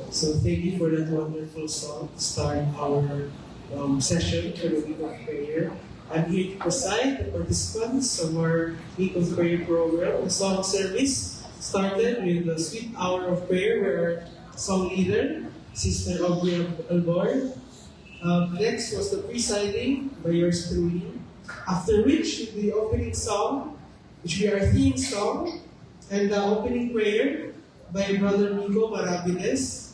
So thank you for that wonderful song to start our session for the week of prayer. I'm here to preside the participants of our week of prayer program. The song service started with the sweet hour of prayer where our song leader, Sister Aubrey Albor. Next was the presiding by yours truly. After which would be the opening song, which will be our theme song, and the opening prayer by Brother Nico Marabiles.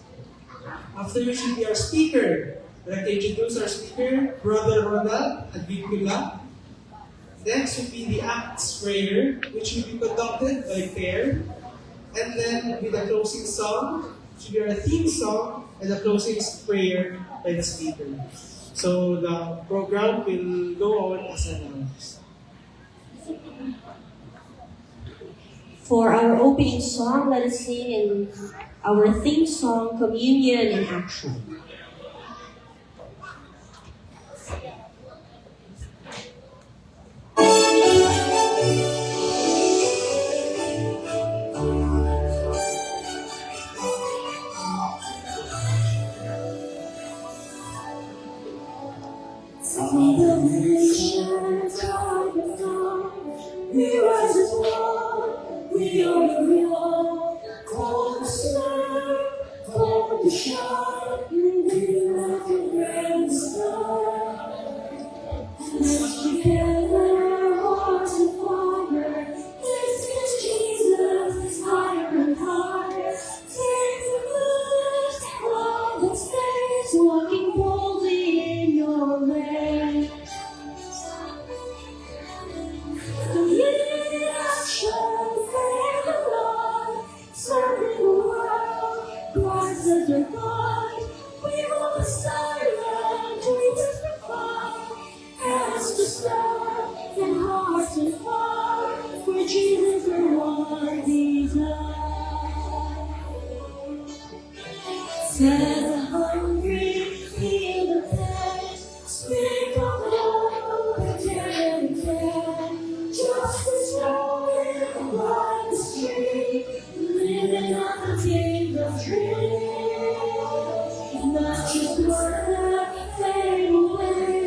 After which will be our speaker. I'd like to introduce our speaker, Brother Ronald Advicula. Next will be the Acts prayer, which will be conducted by Per. And then with the closing song, which will be our theme song, and the closing prayer by the speaker. So the program will go on as announced. For our opening song, let us sing in our theme song, Communion in Action. We rise as one, we are the one, called to serve, called to shine, we love the grand star. And let's together our hearts and fire, this is Jesus, higher and higher. Take the blues, love that stays, walking boldly in your way. Serving the world, Christ as your God. We won't be silent, we testify. Hands to serve and hearts on fire, for Jesus the one desire. Set the hungry, heal the dead, speak of love, protect and care. Justice flowing like the stream, living on the kingdom's dream. Not just words that fade away,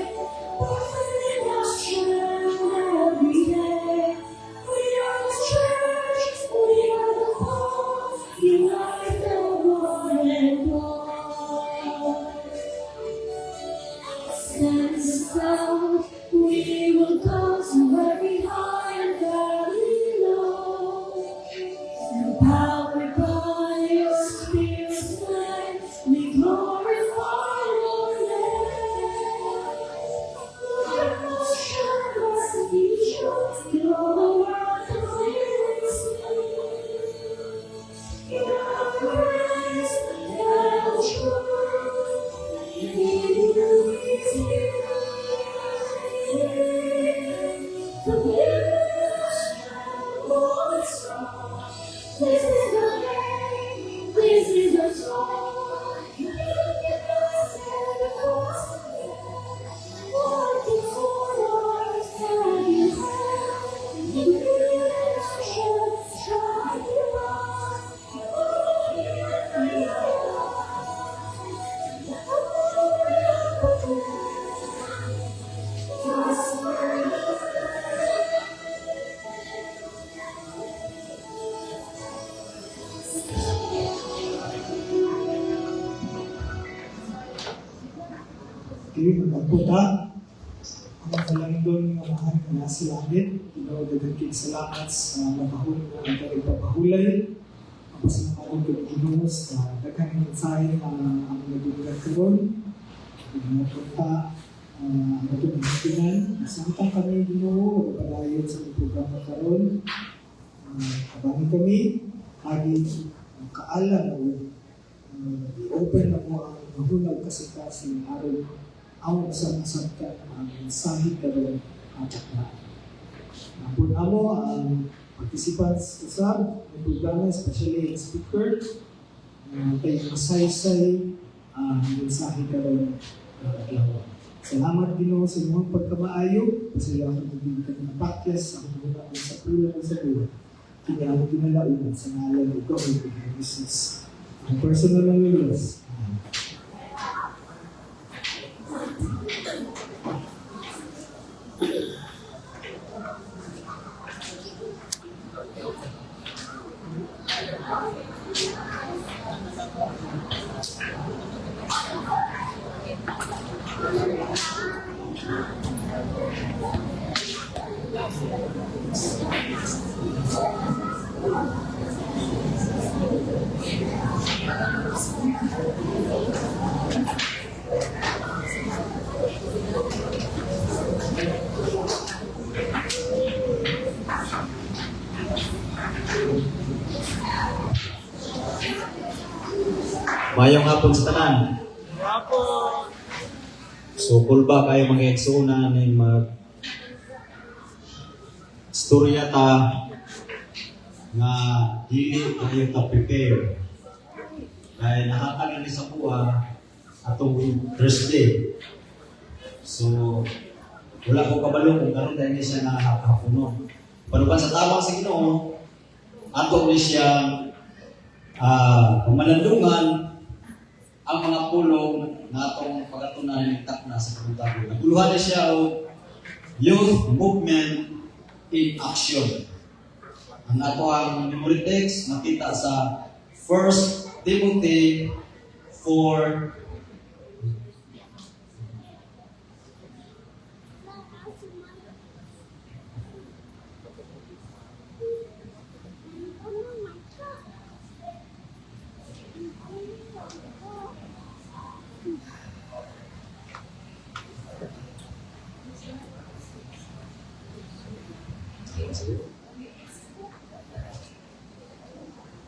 but in action every day. We are the church, we are the call, unite the one and all. sound. We will go to every high and valley low. Empowered by your Spirit's light, we glorify your name. Let us shine as angels till all the world can clearly see your grace and truth. In you we see the beautiful voice. This is the name, this is the song. You give us every cost. Walking forward, hand in hand. You lead us, shine Okay, magpunta. Ang kalangdon ng mahal na nasa langit, daghang salamat sa mapahulay mo ang pagpapahulay. Ang pasalamat ko ng Ginoo sa daghang mensahe na ang nagdudugan karon. Magpunta ang atong higpinan. Samtang kami Ginoo, magpadayon sa mga programa karon. Abangan kami, aging kaalam o open na mo ang mahunag kasi aron ang sa ang mensahe karon atak na. Napun amo ang participants usab ng programa, especially ang speaker, kay masaysay ang mensahe karon adlaw. Salamat Ginoo sa imong pagkamaayo, pasalamat din kami ng pakyas ang mga sa pula sa buhay. Kaya ang ginalaon sa ngalan ng Gawin ng Jesus. Ang personal ng Diyos. Mayong hapon sa tanan. So, kulba kayo mga eksona ng mag storya ta nga dili kayo ta prepare. Dahil nakakala ni sa kuha atong Thursday. So, wala ko kabalo kung karon dahil siya nakakapuno. Panuban sa tawag sa Ginoo, ato ni siya pamalandungan ang mga pulong na atong pagatunan ng takna sa kabutagon. Naguluhan na siya o Youth Movement in Action. Ang ato ang memory text makita sa 1 Timothy 4.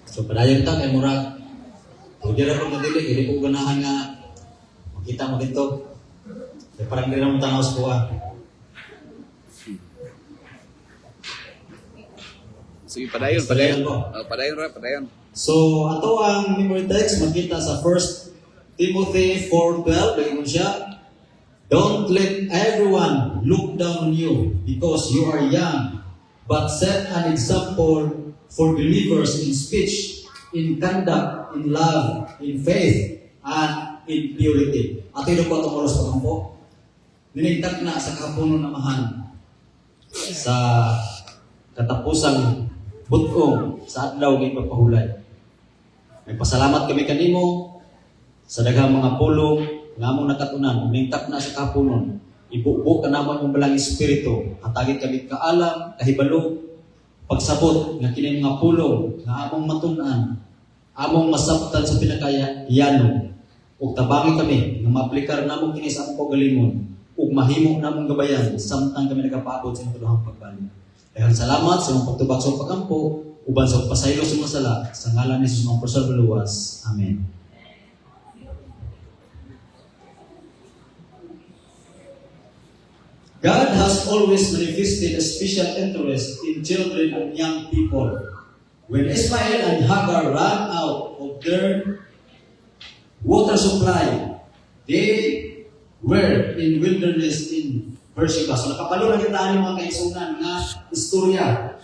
So, padayon ta kay murag. Pwede ra ko nadili, hindi ko ganahan nga makita mo dito. Kaya parang hindi na mo tanaw sa kuha. Sige, padayon. Padayon. So, ato ang memory text makita sa 1 Timothy 4:12. Lagi mo siya. Don't let everyone look down on you because you are young, but set an example for believers in speech, in conduct, in love, in faith, and in purity. At ito po itong oras pagampo. Ninigtak na sa kahaponon na mahan sa katapusang butong sa adlaw ng pagpahulay. May pasalamat kami kanimo sa daghang mga pulong nga among nakatunan. Ninigtak na sa kahaponon Ibubo ka naman yung balang espiritu. Hatagin kami kaalam, kahibalo, pagsabot nga kini mga pulong nga among matun-an, among masabtan sa pinakayano. Ug tabangi kami nga maaplikar namong kini sa among kaugalingon ug mahimo namong gabayan samtang kami nagapaabot sa imong pagbalik. Daghang salamat sa imong pagtubag sa pagampo uban sa pasaylo sa mga sala sa ngalan ni Jesus ang personal luwas. Amen. God has always manifested a special interest in children and young people. When Ismael and Hagar ran out of their water supply, they were in wilderness in Beersheba. So nakapalo na kita ang mga kaigsunan nga istorya.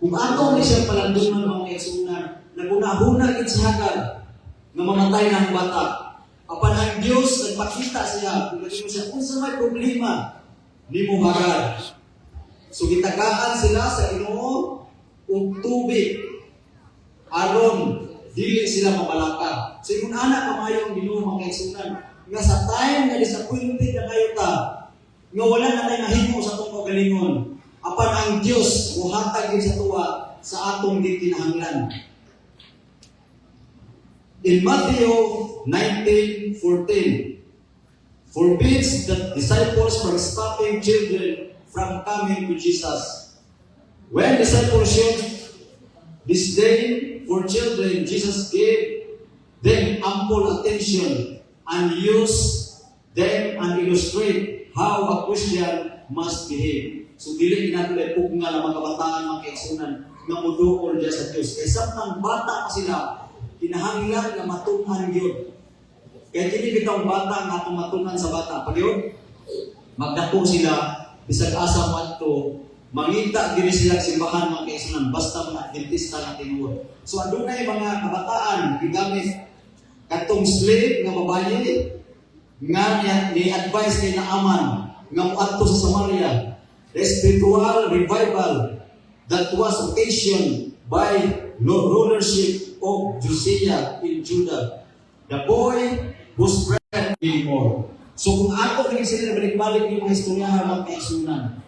Kung ato ni siya palandunan mga kaigsunan, naguna-huna gid si Hagar na mamatay ng bata. Apan ang Diyos nagpakita siya, kung siya, kung sa may problema, ni mo Hagar. So gitagaan sila sa Ginoo ug tubig aron dili sila mabalaka. So kung anak kamayong Ginoo mga kaigsunan nga sa time nga disappointed na kayo ta nga wala na tay mahimo sa atong kaugalingon, apan ang Dios muhatag gid sa tuwa sa atong di kinahanglan. In Matthew 19:14 forbids the disciples from stopping children from coming to Jesus. When disciples showed disdain for children, Jesus gave them ample attention and used them and illustrate how a Christian must behave. So dili ginadulay pug nga mga kabataan mga kaigsunan nga muduol diya sa Dios. Kay samtang bata pa sila, kinahanglan nga matunhan gyud. Kaya kini bitong bata nga atong matunan sa bata. Pag yun, magdako sila, bisag asa man to, mangita diri sila simbahan mga kaigsunan, basta mga adventista na tinuod. So adunay mga kabataan, gigamit katong slave nga babaye, nga ni-advise kay Naaman, nga muadto sa Samaria, the spiritual revival that was occasioned by rulership of Josiah in Judah. The boy whose bread anymore. So kung ako kaya sila balik-balik yung mga istoryahan ng kaigsunan,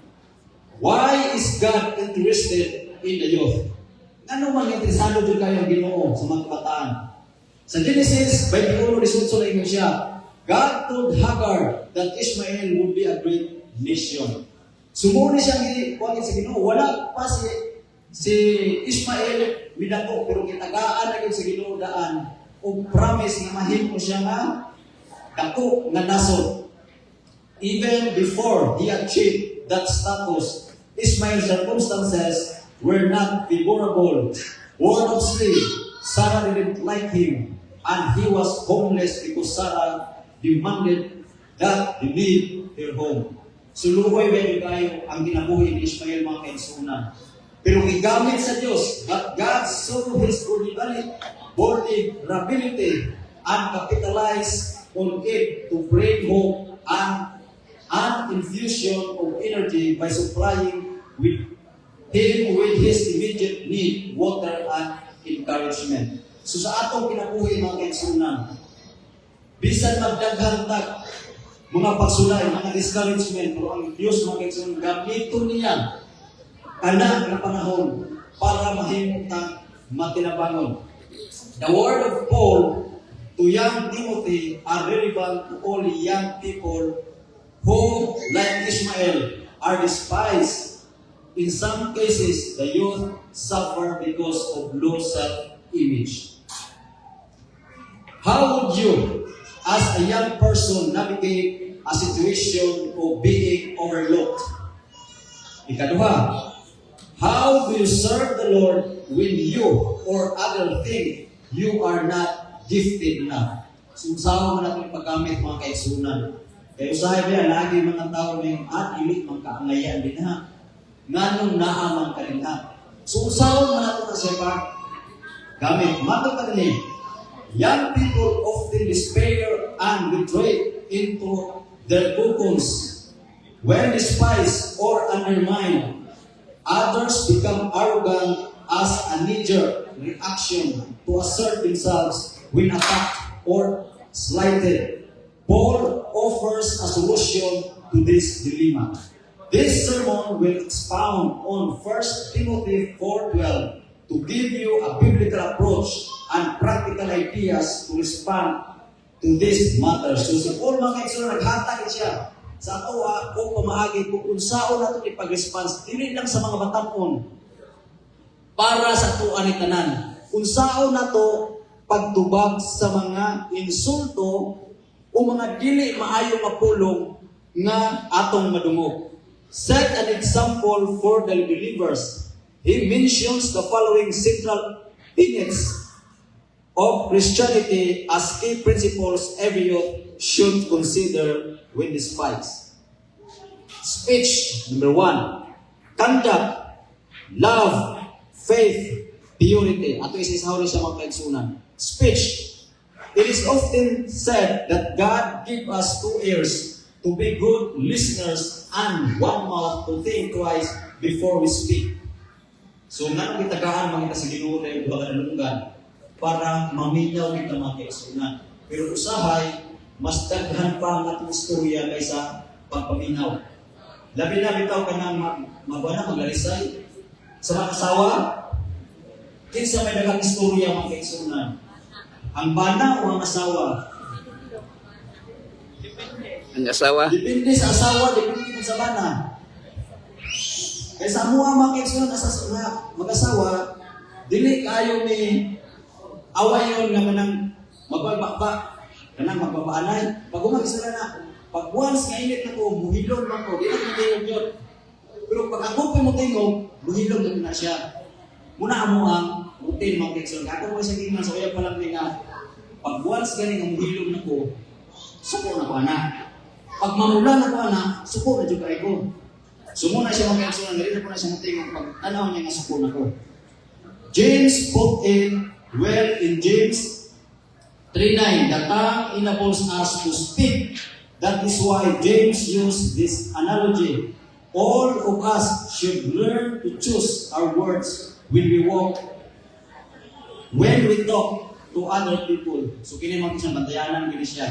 why is God interested in the youth? Ano mang interesado din kayo ang Ginoo sa mga kabataan? Sa Genesis 21:18 na ingon siya, God told Hagar that Ishmael would be a great nation. Sumuni siya kuwagin sa Ginoo, wala pa si Ishmael midako, pero kitagaan na sa Ginoo daan o promise na mahimo siya nga dako nga nasod. Even before he achieved that status, Ishmael's circumstances were not favorable. Born of slave, Sarah didn't like him, and he was homeless because Sarah demanded that he leave her home. Sulukoy ba yung kayo ang ginabuhi ni Ishmael mga kaigsunan? Pero gigamit sa Diyos, but God saw his vulnerability and capitalized on it to bring hope and an infusion of energy by supplying him with his immediate need, water, and encouragement. So sa atong kinabuhi mga kaigsunan, bisan magdaghan tag mga pagsulay, mga discouragement, pero ang Diyos mga kaigsunan, gamito niya anak na panahon para mahimutang matinabangon. The word of Paul to young Timothy are relevant to all young people who, like Ishmael, are despised. In some cases, the youth suffer because of low self-image. How would you, as a young person, navigate a situation of being overlooked? Ikaduha, how do you serve the Lord when you or other think you are not gifted enough? So, usahaw mo natin paggamit mga kaigsunan. Kaya usahay ba, lagi mga tao na yung ilit mga kaangayan din ha. Nganong naaman ka rin ha. So, usahaw mo natin na siya gamit. Mato ka rin young people often despair and retreat into their cocoons. When despised or undermined, others become arrogant as a knee-jerk reaction to assert themselves when attacked or slighted. Paul offers offers a solution to this dilemma. This sermon will expound on 1 Timothy 4:12 to give you a biblical approach and practical ideas to respond to this matter. So si Paul mga kaigsoon naghatag siya sa ato kung pamaagi kung unsaon nato ipag-response dili lang sa mga batan-on para sa tuan ni tanan. Unsaon nato pagtubag sa mga insulto o mga dili maayong mapulong nga atong madungog. Set an example for the believers. He mentions the following central tenets of Christianity as key principles every youth should consider when despise. Speech, number 1. Conduct, love, faith, purity. Ato isisaw rin siya mga kaigsunan. Speech. It is often said that God gave us 2 ears to be good listeners and 1 mouth to think twice before we speak. So nga kitagaan mga sa Ginoo na yung pagkalungan para maminaw kita mga kaigsunan. Pero usahay, mas daghan pa ang atong istorya kaysa pagpaminaw. Labi na bitaw ka na maglalisay sa mga asawa. Kinsa may daghang istorya mga kaigsunan. Ang bana o ang asawa? Ang asawa. Depende sa asawa, depende sa bana. Kaya sa mga mga kaigsunan mag-asawa, dili kayo ni awayon nga manang magbabakba, kanang magbabaanay. Pag umag-isara na, pag once nga init na ko, muhilong man ko, di na tingog yun. Pero pag ako mo tingog, muhilong na siya. Muna mo ang routine mga kaigsunan. Ako mo sa tingnan, so kaya palang nga, pag once galing ang muhilong na ko, suko na ko na. Pag mamula na ko na, suko na juga ko. Sumuna siya mga kaigsunan, narito ko na siya natingog pag tanaw niya nga suko na ko. James put in, well in James 3:9, the tongue enables us to speak. That is why James used this analogy. All of us should learn to choose our words when we walk, when we talk to other people. So kini mga isang bantayanan kini siya.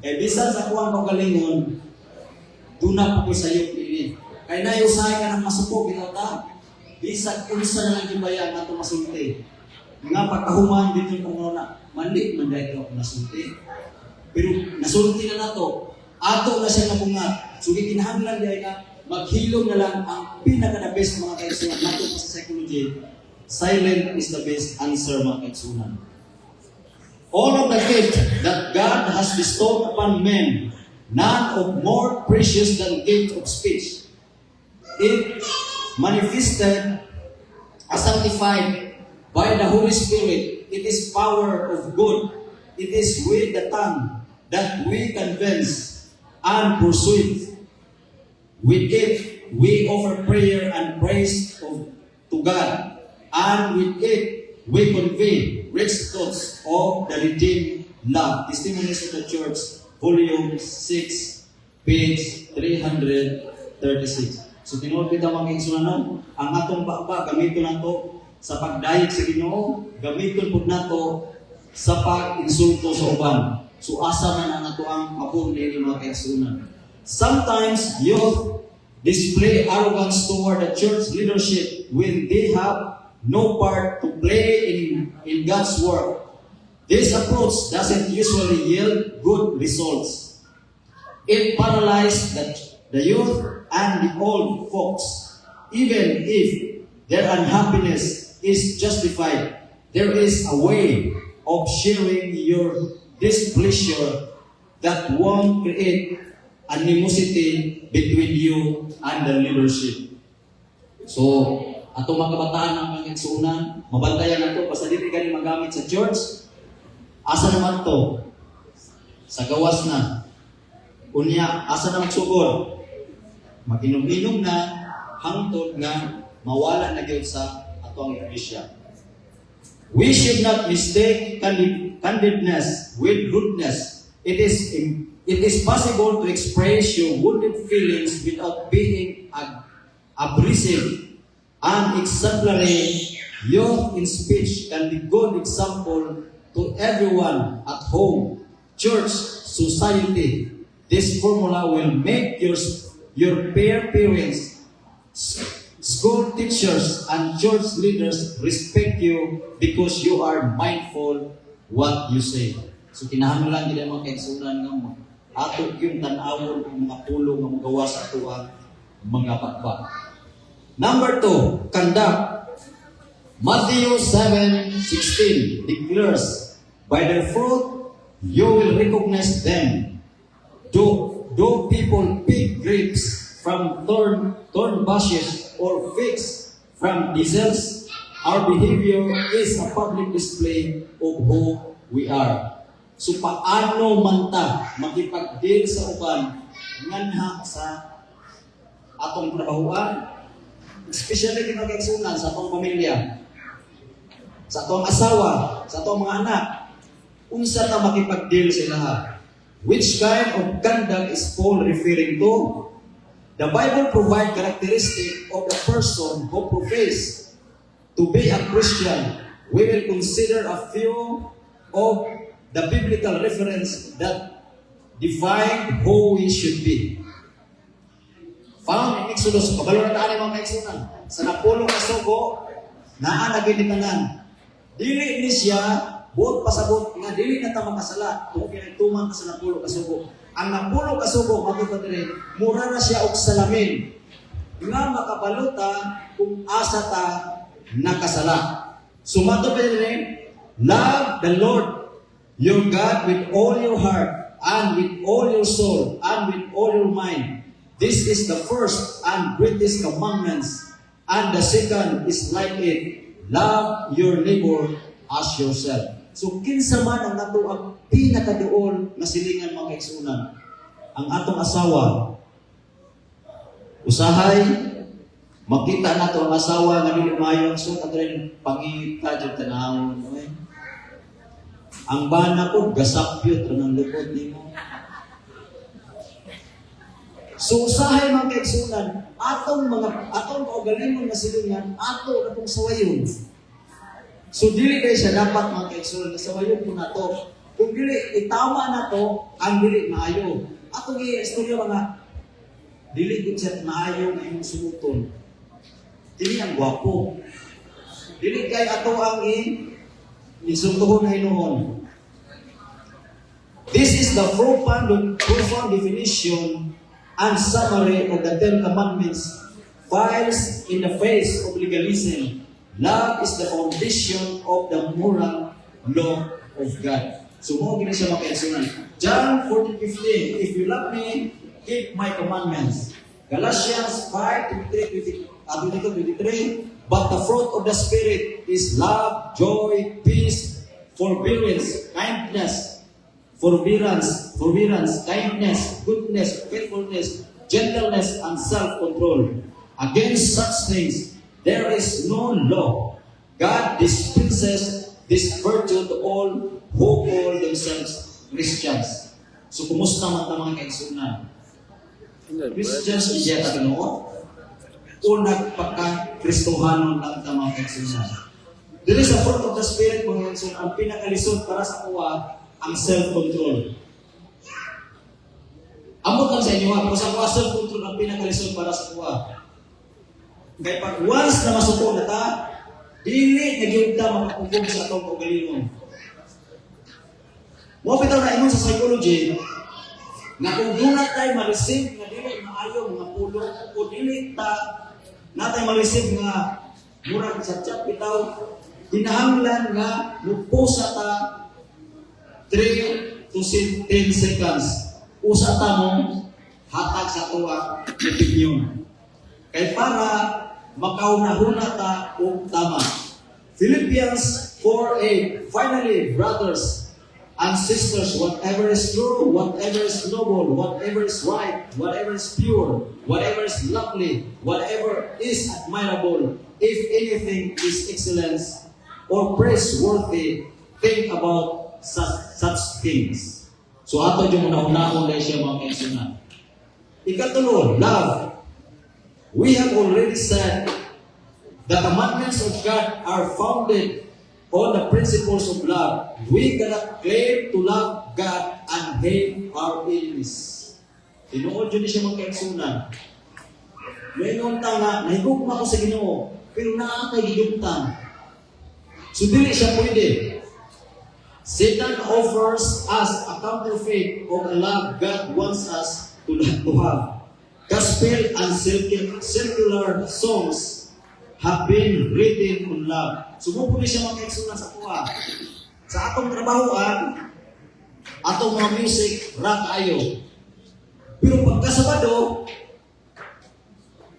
Bisan sa kuwang pagalingon, duna po ko sa iyo ini. Kaya na usahay ka ng masuko, bitaw ta. Bisan unsa na lang gibayan nato masulti. Nga pagkahuman dito kung na mandi man dahil ako nasulti. Pero nasulti na nato, ato na siya nabungat. So gikinahanglan diay nga maghilom na lang ang pinaka-the best mga kaigsunan nato sa psychology. Silent is the best answer mga kaigsunan. All of the gift that God has bestowed upon men, none of more precious than gift of speech. It manifested as sanctified by the Holy Spirit. It is power of good. It is with the tongue that we convince and persuade. With it, we offer prayer and praise to God. And with it, we convey rich thoughts of the redeemed love. Testimonies of the Church, Volume 6, page 336. So tinod kita mga kaigsunan, ang atong bakba gamiton nato sa pagdayeg sa Ginoo, gamiton pud nato sa pag-insulto sa uban. So asa man ang ato ang mapun ni mga kaigsunan. Sometimes youth display arrogance toward the church leadership when they have no part to play in God's work. This approach doesn't usually yield good results. It paralyzes the youth and the old folks. Even if their unhappiness is justified, there is a way of sharing your displeasure that won't create animosity between you and the leadership. So, ato mga kabataan ng mga kaigsunan, mabantayan nato basta dili kani magamit sa church. Asa naman to? Sa gawas na. Unya, asa na magsugod? Mag-inom-inom na, hangtod nga mawala na gyud sa atong iglesia. We should not mistake candidness with rudeness. It is possible to express your wounded feelings without being abrasive and exemplary. Youth in speech can be good example to everyone at home, church, society. This formula will make your parents, school teachers, and church leaders respect you because you are mindful what you say. So kinahanglan gid ang mga kaigsunan nga ato yung tan-awon ang mga pulong nga magawa sa ato ang mga patba. Number 2, conduct. Matthew 7:16 declares, by their fruit you will recognize them. Do people pick grapes from thorn bushes or figs from thistles? Our behavior is a public display of who we are. So paano man ta makipag-deal sa uban nganha sa atong trabahuan, especially kung nag-igsunan sa atong pamilya, sa atong asawa, sa atong mga anak, unsa ta makipag-deal sila? Which kind of conduct is Paul referring to? The Bible provides characteristics of the person who professes to be a Christian. We will consider a few of the biblical references that define who we should be. Found in Exodus, kabalo na tayo mga kaigsunan, sa napulong kasugo, naa naginipanan. Dili ni siya, buot pasabot, nga dili na ta makasala, kung kinagtuman ka sa napulong kasugo. Ang napulong kasugo, matutadiri, mura na siya og salamin. Nga makabaluta kung asa ta nakasala. Sumato pa rin, love the Lord your God with all your heart, and with all your soul, and with all your mind. This is the first and greatest commandments, and the second is like it, love your neighbor as yourself. So kinsa man ang nato ang pinakaduol na silingan mga kaigsunan, ang atong asawa, usahay, makita nato ang asawa nga dili maayo ang suot at rin pangita jud tanawon. Okay? Ang bana ko gasapyot ra ng lupod nimo. So usahay mga kaigsunan, atong kaugalingon nga silingan, ato katong sawayon. So dili kay siya dapat mga kaigsunan na sawayon po nato. Kung dili itama nato ang dili maayo. Ato gi istorya mga dili gid siya maayo nga imong suluton. Dili ang gwapo. Dili kay ato ang isultuhon na hinuon. This is the profound definition and summary of the Ten Commandments, files in the face of legalism. Love is the foundation of the moral law of God. So mo gini siya makaigsunan. John 14:15, if you love me, keep my commandments. Galatians 5:23, but the fruit of the Spirit is love, joy, peace, forbearance, kindness, goodness, faithfulness, gentleness, and self-control. Against such things, there is no law. God dispenses this virtue to all who call themselves Christians. So, kumusta man ta mga kaigsunan? Christians iya ta Ginoo? O nagpaka-Kristohanon lang ta mga kaigsunan? There is a fruit of the Spirit mga kaigsunan, ang pinakalisod para sa kuwa, ang self-control. Amot lang sa inyo pero sa kuwa, self-control ang pinakalisod para sa kuwa. Kaya pag once na masuko na ta, dili nagyud ta makapugong sa atong kaugalingon. Mo bitaw na ingon sa psychology na kung doon tayo ma-receive nga dili maayo mga pulong o dili ta natay ma-receive nga murag sa chat bitaw kinahanglan nga mupusa ta 3 to 10 seconds usa ta mo hatag sa tuwa opinion kay para makaunahuna ta og tama. Philippians 4:8, finally, brothers and sisters, whatever is true, whatever is noble, whatever is right, whatever is pure, whatever is lovely, whatever is admirable, if anything is excellence or praiseworthy, think about such things. So ato yung una-unahon na siya mga kaigsunan. Ikatulo, love. We have already said the commandments of God are founded on the principles of love. We cannot claim to love God and hate our enemies. Tinuod yun siya mga kaigsunan. Ngayon nga, nahigugma ko sa Ginoo, pero naakay gigugtan. So dili siya pwede. Satan offers us a counterfeit of a love God wants us to have. Gospel and circular songs have been written on love. Sumupo ni siya mga kaigsunan sa kuha. Sa atong trabahoan, atong mga music, rock ayo. Pero pagka Sabado,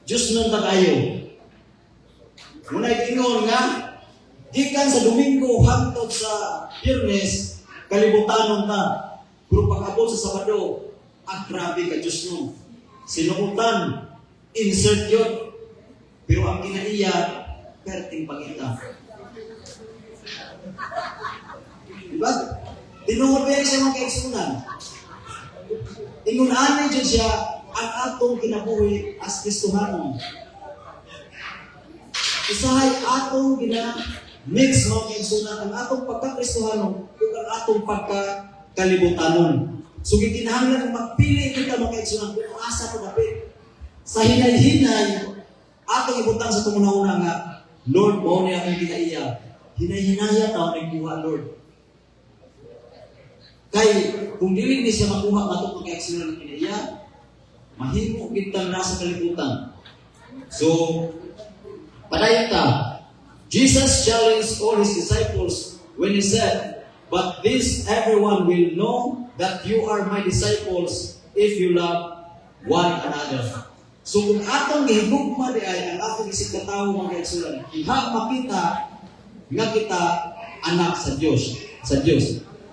Diyos nang tagayo. Muna itingon nga, gikan sa Domingo hangtod sa Biyernes, kalibutanon ta. Pero pag-abot sa Sabado, grabe ka Diyos nung. Sinukutan, insert yun. Pero ang kinaiya, perting pagita. Diba? Tinuod ba siya mga kaigsunan? Ingon-anay dyan siya ang atong kinabuhi as Kristohanon. Usahay atong mix mga kaigsunan ang atong pagka-Kristohanon ug ang atong pagka-kalibutanon. So gikinahanglan magpili kita mga kaigsunan kung asa ko dapit. Sa hinay-hinay atong ibutang sa tumunahuna nga, Lord, mao ni akong kinaiya. Hinay-hinaya taon ang buha, Lord. Kay kung dili ni siya makuha nga itong kaigsunan ng kinaiya, mahimo kita nasa kalibutan. So, padayon ta, Jesus challenged all His disciples when He said, "But this everyone will know that you are my disciples if you love one another." So kung atong gihigugma di ay ang atong isig katawo mga kaigsunan, iha makita nga kita anak sa Dios,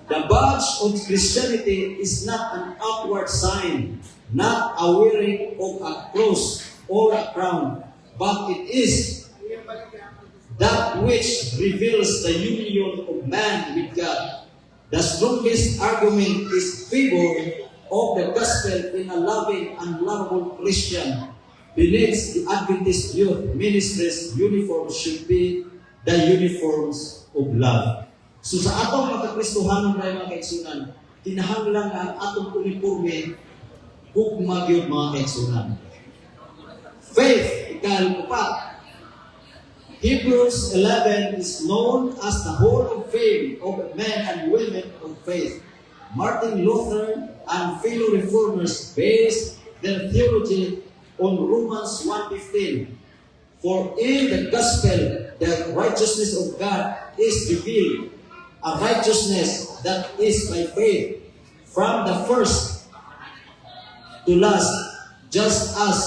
The badge of Christianity is not an outward sign, not a wearing of a cross or a crown, but it is that which reveals the union of man with God. The strongest argument is favor of the gospel in a loving and lovable Christian. Believes the Adventist Youth Ministries uniforms should be the uniforms of love. So sa atong pagkakristohanon na mga kaigsunan, kinahanglan ang atong uniforme hugma gyud mga kaigsunan. Faith, ika-4. Hebrews 11 is known as the hall of fame of men and women of faith. Martin Luther and fellow reformers based their theology on Romans 1:15. For in the gospel, the righteousness of God is revealed, a righteousness that is by faith, from the first to last, just as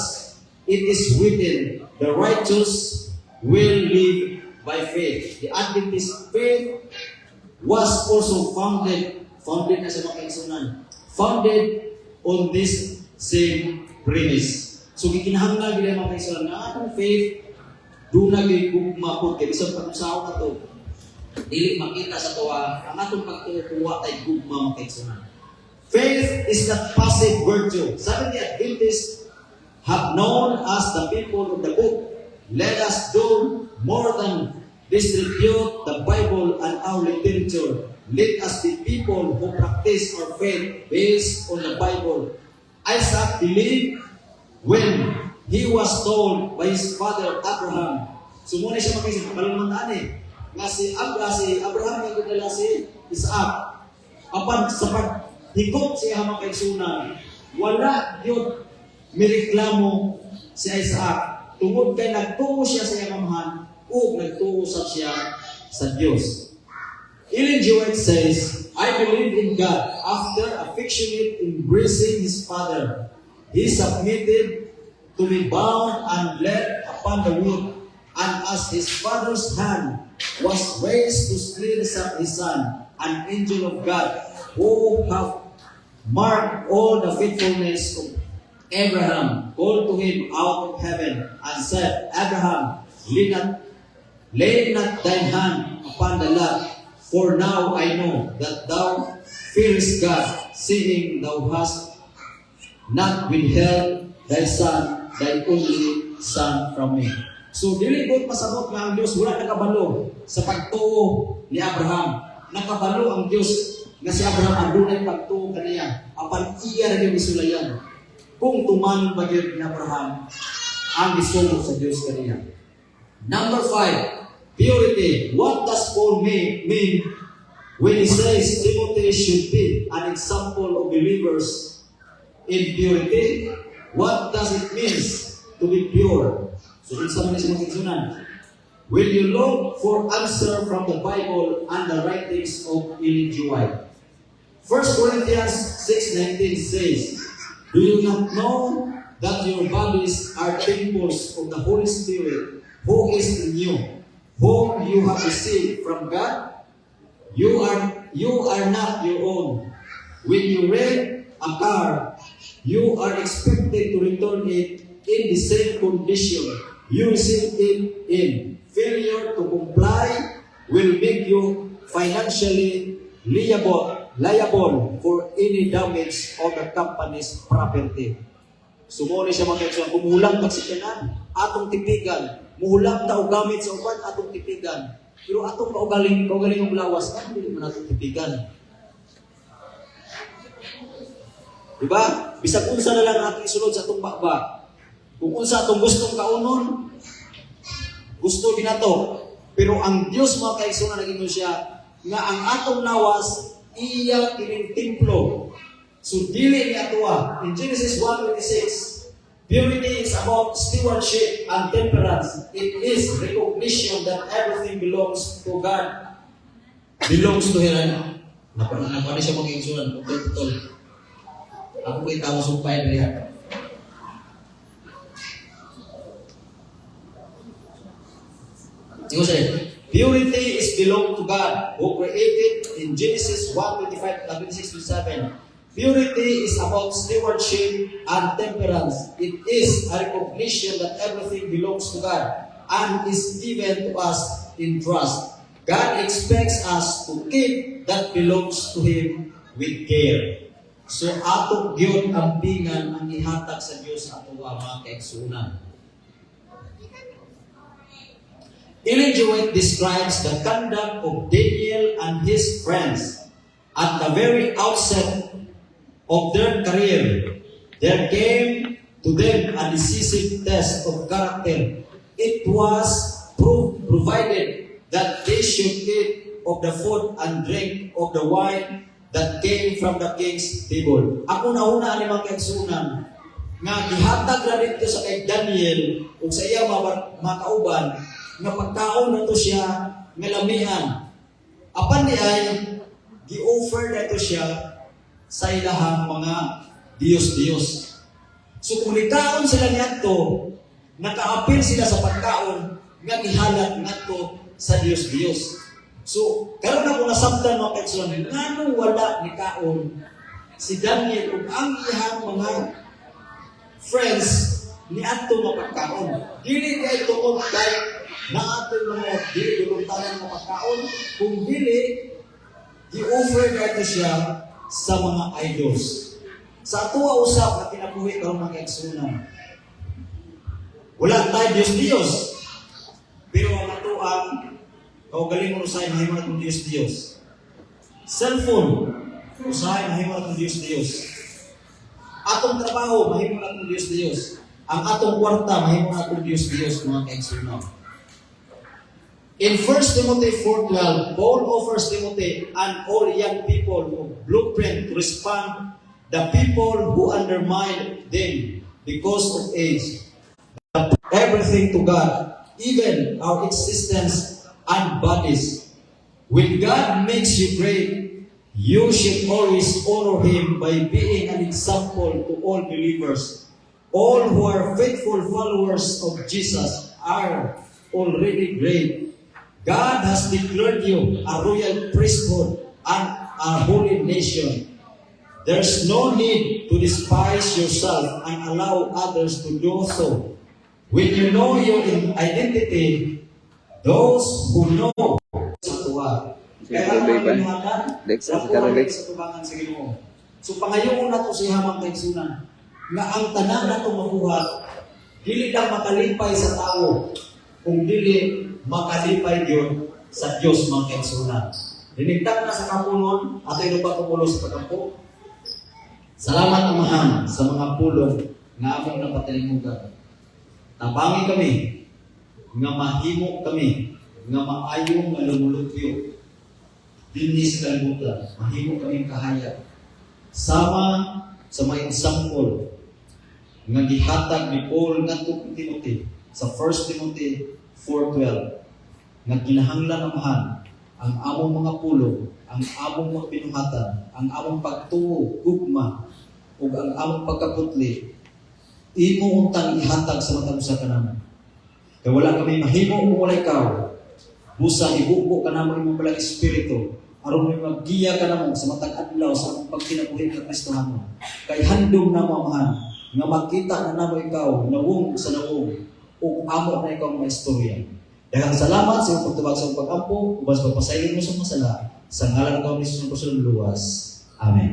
it is written, the righteous will live by faith. The Adventist faith was also founded on this same premise. So gikinahanglan gid mga kaigsunan nga atong faith do na gyud gugma pod kay bisan pag-usaw na to. Dili makita sa tuwa ang atong pagtuwa tay gugma mga kaigsunan. Faith is not passive virtue. Sabi ni Adventists have known as the people of the book. Let us do more than distribute the Bible and our literature. Let us be people who practice our faith based on the Bible. Isaac believed when he was told by his father Abraham. So muna siya makisip, palamandaan nga si Abraham yung dala si Isaac. Apan sa paghigop siya mga kaigsunan, wala yun mireklamo si Isaac. Tungod kay nagtuo siya sa iyang amahan o nagtuo siya sa Diyos. Ellen G. White says, I believe in God. After affectionate embracing his father, he submitted to be bound and led upon the wood. And as his father's hand was raised to slay his son, an angel of God who have marked all the faithfulness of Abraham called to him out of heaven and said, Abraham, lay not thine hand upon the lad, for now I know that thou fearest God, seeing thou hast not withheld thy son, thy only son from me. So, dili po pasabot nga ang Diyos, wala nakabalo sa pagtuo ni Abraham. Nakabalo ang Diyos nga si Abraham ang dunay pagtuo kaniya. Apan iya rin yung isulayan. kung tumanon ba yun ni Abraham ang isugo sa Diyos kaniya. Number 5, purity. What does Paul mean when he says Timothy should be an example of believers in purity? What does it mean to be pure? So, isa man sa mga kinsunan. Will you look for answer from the Bible and the writings of Ellen G. White? 1 Corinthians 6:19 says, do you not know that your bodies are temples of the Holy Spirit who is in you, whom you have received from God? You are not your own. When you rent a car, you are expected to return it in the same condition you received it in. Failure to comply will make you financially liable for any damage of the company's property. Sumuli siya mga kaigsunan, kumulang kagsikanan, atong tipigan, muhulang ta og gamit sa uban, atong tipigan. Pero atong kaugaling ng lawas, hindi man atong tipigan. Diba? Bisag unsa na lang ating isulod sa atong baba. Kung unsa atong gustong kaunon, gusto ginato. Pero ang Dios mga kaigsunan naging siya nga ang atong lawas iya kining templo. So dili ni atoa. In Genesis 1:26, purity is about stewardship and temperance. It is recognition that everything belongs to God. Belongs to Him. Napani siya mga kaigsunan, putol-putol. Ako ko'y tao sumpay niya. Purity is belong to God who created in Genesis 1:25-26-27. Purity is about stewardship and temperance. It is a recognition that everything belongs to God and is given to us in trust. God expects us to keep that belongs to Him with care. So ato gyud ang pingan ang ihatag sa Dios ato mga kaigsunan. Ellen G. White describes the conduct of Daniel and his friends at the very outset of their career. There came to them a decisive test of character. It was provided that they should eat of the food and drink of the wine that came from the king's table. Ako na una ni mga kaigsunan nga gihatag ra dito sa kay Daniel ug sa iya mga kauban nga pagkaon nato siya nga lamihan. Apan di ay gi-offer nato siya sa ilahang mga Diyos-Diyos. So kung nikaon sila niadto, nakaapil sila sa pagkaon nga gihalat ngadto sa Diyos-Diyos. So karon ako nasabtan mga kaigsunan, ngano wala nikaon si Daniel ug ang iyang mga friends ni adto nga pagkaon. Dili kay tuod kay naatoy mga dili duluntanan nga pagkaon, kung dili i-offer nato siya sa mga idols. Sa atuwa usap na pinabuhi karon mga kaigsunan. Wala tayo Diyos-Diyos. Pero ang atuang kaugaling mo usahay mahimo natong Diyos-Diyos. Cellphone, usahay mahimo natong Diyos-Diyos. Atong trabaho, mahimo natong Diyos-Diyos. Ang atong kwarta, mahimo natong Diyos-Diyos, mga kaigsunan. In 1 Timothy 4:12, Paul offers Timothy and all young people a blueprint to respond the people who undermine them because of age. Everything to God, even our existence and bodies. When God makes you great, you should always honor Him by being an example to all believers. All who are faithful followers of Jesus are already great. God has declared you a royal priesthood and a holy nation. There's no need to despise yourself and allow others to do so. When you know your identity, those who know sa tuwa. Kaya ang Lex, sa tubangan sa Ginoo. So pangayoon nato si hamang kaigsunan nga ang tanan nato mabuhat dili lang makalipay sa tao kung dili makalipay yun sa Diyos mga kaigsunan. Dinigdag na sa kapunon at ito pa tumulo sa pagkampo. Salamat Amahan sa mga pulong nga among napatalimugan. Tabangi kami, nga mahimo kami, nga maayong nga lumulupyo. Dinhi sa kalibutan, mahimo kami kahaya. Sama sa mga example nga gihatag ni Paul ngadto kay Timothy sa 1 Timothy 4:12 nga kinahanglan amahan ang among mga pulong, ang among mga pinuhatan, ang among pagtuo, gugma, ug ang among pagkaputli imo untang ihatag sa matag usa kanamo. Kay wala kami mahimo kung wala ikaw. Busa ibubo kanamo imong balang espiritu aron may maggiya kanamo sa matag adlaw sa among pagkinabuhi nga Kristohanon. Kay handom namo amahan nga makita na namo ikaw nawong sa nawong ug amo na ikaw mga istorya. Daghang salamat sa iyong pagtubag sa iyong pag-ampo, ubas pagpasaylo mo sa masala, sa ngalan ng Kristo ng luwas. Amen.